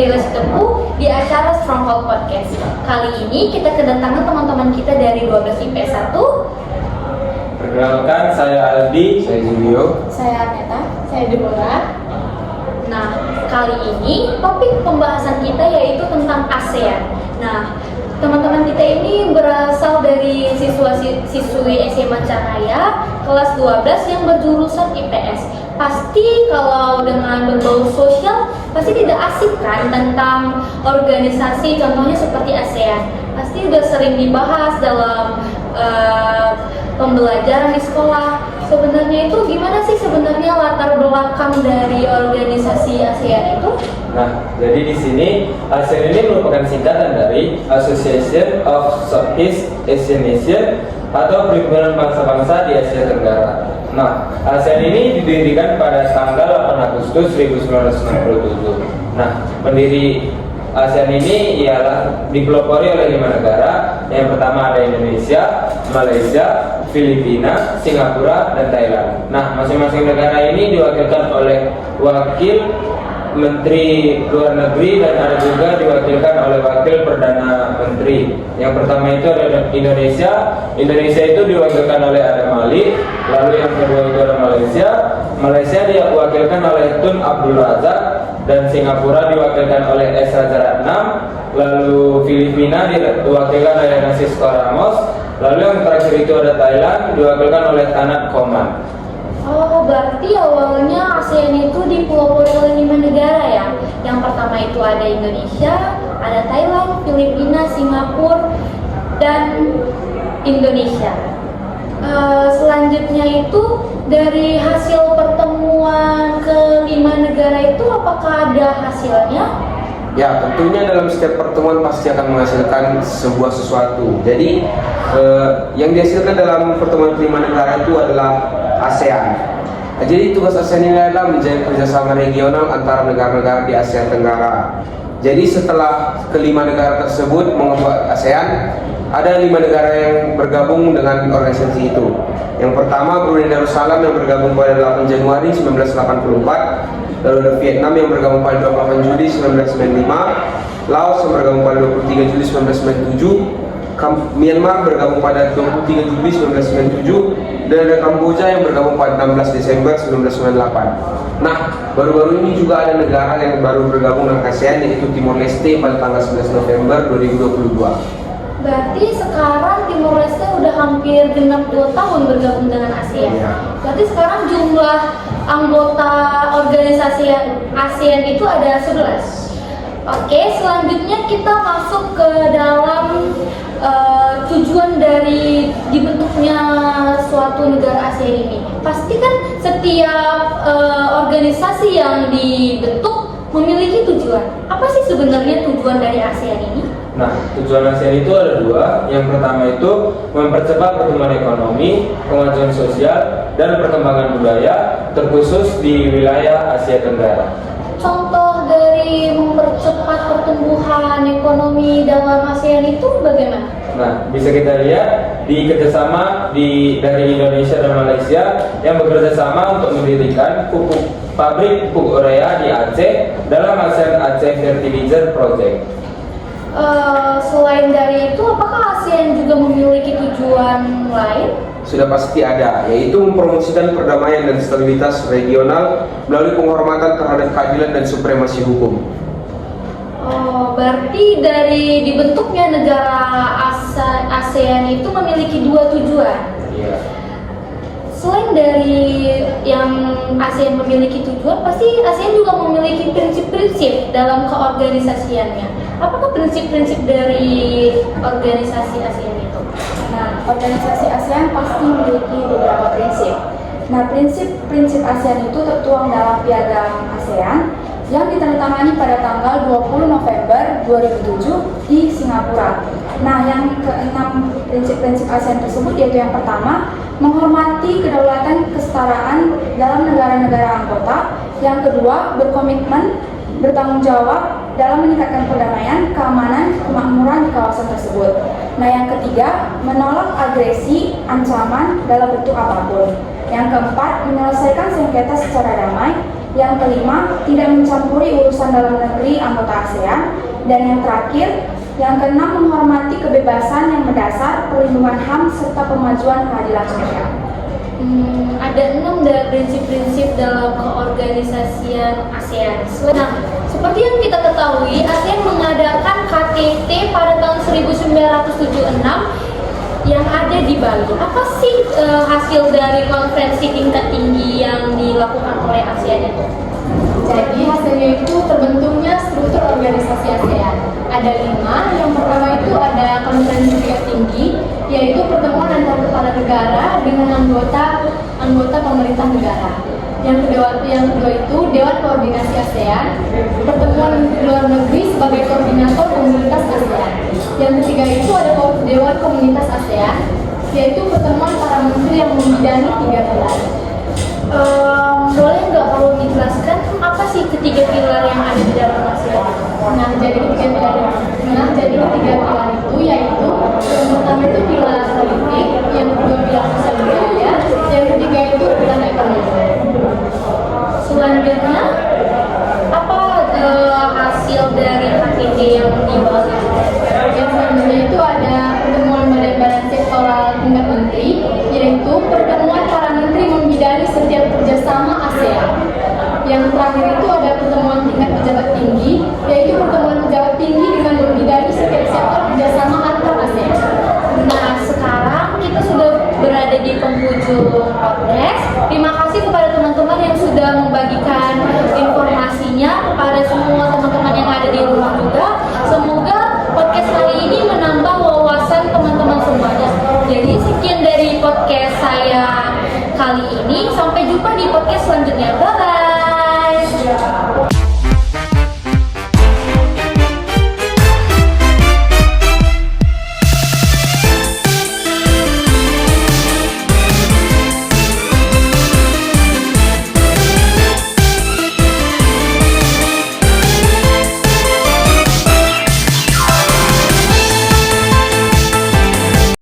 dari Lesti Tepu di acara Stronghold Podcast. Kali ini kita kedatangan teman-teman kita dari 12 IPS 1. Perkenalkan, saya Aldi, saya Julio, Saya Neta, saya Deborah. Nah, kali ini topik pembahasan kita yaitu tentang ASEAN. Nah, teman-teman kita ini berasal dari siswa-siswi SMA Cahaya kelas 12 yang berjurusan IPS. Pasti kalau dengan berbau sosial pasti tidak asik kan tentang organisasi, contohnya seperti ASEAN. Pasti udah sering dibahas dalam pembelajaran di sekolah. Sebenarnya itu gimana sih sebenarnya latar belakang dari organisasi ASEAN itu? Nah, jadi di sini ASEAN ini merupakan singkatan dari Association of Southeast Asian Nations atau Perhimpunan Bangsa-Bangsa di Asia Tenggara. Nah, ASEAN ini didirikan pada tanggal 8 Agustus 1967. Nah, pendiri ASEAN ini ialah dipelopori oleh 5 negara. Yang pertama ada Indonesia, Malaysia, Filipina, Singapura, dan Thailand. Nah, masing-masing negara ini diwakilkan oleh wakil Menteri Luar Negeri dan ada juga diwakilkan oleh Wakil Perdana Menteri. Yang pertama itu ada Indonesia. Indonesia itu diwakilkan oleh Adam Malik. Lalu yang kedua itu ada Malaysia. Malaysia diwakilkan oleh Tun Abdul Razak dan Singapura diwakilkan oleh S. Rajaratnam. Lalu Filipina diwakilkan oleh Francisco Ramos. Lalu yang terakhir itu ada Thailand diwakilkan oleh Tanat Koman. Oh, berarti awalnya ASEAN itu dipelopori oleh 5 negara ya. Yang pertama itu ada Indonesia, ada Thailand, Filipina, Singapura, dan Indonesia. Selanjutnya itu dari hasil pertemuan ke-5 negara itu apakah ada hasilnya? Ya, tentunya dalam setiap pertemuan pasti akan menghasilkan sebuah sesuatu. Jadi, yang dihasilkan dalam pertemuan kelima negara itu adalah ASEAN. Jadi tugas ASEAN ini adalah menjalin kerjasama regional antara negara-negara di Asia Tenggara. Jadi setelah kelima negara tersebut membuat ASEAN, ada 5 negara yang bergabung dengan organisasi itu. Yang pertama Brunei Darussalam yang bergabung pada 8 Januari 1984. Lalu ada Vietnam yang bergabung pada 28 Juli 1995, Laos yang bergabung pada 23 Juli 1997, Myanmar bergabung pada 23 Juli 1997, dan ada Kamboja yang bergabung pada 16 Desember 1998. Nah, baru-baru ini juga ada negara yang baru bergabung dengan ASEAN yaitu Timor Leste pada tanggal 11 November 2022. Berarti sekarang Timor Leste udah hampir genap 2 tahun bergabung dengan ASEAN. Ya. Berarti sekarang jumlah anggota organisasi ASEAN itu ada 11. Oke, selanjutnya kita masuk ke dalam tujuan dari dibentuknya suatu negara ASEAN ini. Pasti kan setiap organisasi yang dibentuk memiliki tujuan. Apa sih sebenarnya tujuan dari ASEAN ini? Nah, tujuan ASEAN itu ada 2. Yang pertama itu mempercepat pertumbuhan ekonomi, kemajuan sosial, dan perkembangan budaya, terkhusus di wilayah Asia Tenggara. Contoh dari mempercepat pertumbuhan ekonomi dalam ASEAN itu bagaimana? Nah, bisa kita lihat di kerjasama dari Indonesia dan Malaysia yang bekerja sama untuk mendirikan pabrik pupuk urea di Aceh dalam ASEAN Aceh Fertilizer Project. Selain dari itu, apakah ASEAN juga memiliki tujuan lain? Sudah pasti ada, yaitu mempromosikan perdamaian dan stabilitas regional melalui penghormatan terhadap keadilan dan supremasi hukum. Berarti dari dibentuknya negara ASEAN itu memiliki 2 tujuan. Iya. Selain dari yang ASEAN memiliki tujuan, pasti ASEAN juga memiliki prinsip-prinsip dalam keorganisasiannya. Apakah prinsip-prinsip dari organisasi ASEAN itu? Nah, organisasi ASEAN pasti memiliki beberapa prinsip. Nah, prinsip-prinsip ASEAN itu tertuang dalam Piagam ASEAN yang ditandatangani pada tanggal 20 November 2007 di Singapura. Nah, yang keenam prinsip-prinsip ASEAN tersebut yaitu yang pertama, menghormati kedaulatan kesetaraan dalam negara-negara anggota. Yang kedua, berkomitmen bertanggung jawab dalam meningkatkan perdamaian, keamanan, kemakmuran di kawasan tersebut. Nah, yang ketiga, menolak agresi, ancaman dalam bentuk apapun. Yang keempat, menyelesaikan sengketa secara damai. Yang kelima, tidak mencampuri urusan dalam negeri anggota ASEAN. Dan yang terakhir, yang keenam, menghormati kebebasan yang mendasar, perlindungan HAM, serta pemajuan keadilan sosial. Ada 6 dari prinsip-prinsip dalam keorganisasian ASEAN. Nah, seperti yang kita ketahui, ASEAN mengadakan KTT pada tahun 1976 yang ada di Bali. Apa sih hasil dari konferensi tingkat tinggi yang dilakukan oleh ASEAN itu? Jadi hasilnya itu terbentuknya struktur organisasi ASEAN. Ada 5. Yang pertama itu ada konferensi tingkat tinggi, yaitu pertemuan antar kepala negara dengan anggota pemerintah negara. Yang kedua itu Dewan Koordinasi ASEAN, pertemuan luar negeri sebagai koordinator komunitas ASEAN. Yang ketiga itu ada Dewan Komunitas ASEAN, yaitu pertemuan para menteri yang membidangi 3 pilar. Boleh nggak kalau dijelaskan apa sih ketiga pilar yang ada di dalam ASEAN? Nah, jadi ketiga pilar itu yaitu yang pertama itu pilar politik, yang kedua pilar sosial budaya, yang ketiga itu pilar ekonomi. Selanjutnya, apa hasil dari KTT yang dibahas? Yang selanjutnya itu ada pertemuan badan-badan sektoral tingkat menteri, yaitu pertemuan para menteri membidangi setiap kerjasama ASEAN. Yang terakhir itu ada pertemuan tingkat pejabat tinggi, yaitu pertemuan pejabat tinggi dengan membidangi setiap sektor kerjasama antar ASEAN. Nah, sekarang kita sudah berada di penghujung podcast. Terima kasih kepada teman-teman yang sudah membagikan informasinya kepada semua teman-teman yang ada di rumah juga. Semoga podcast kali ini menambah wawasan teman-teman semuanya. Jadi sekian dari podcast saya kali ini. Sampai jumpa di podcast selanjutnya. Bye.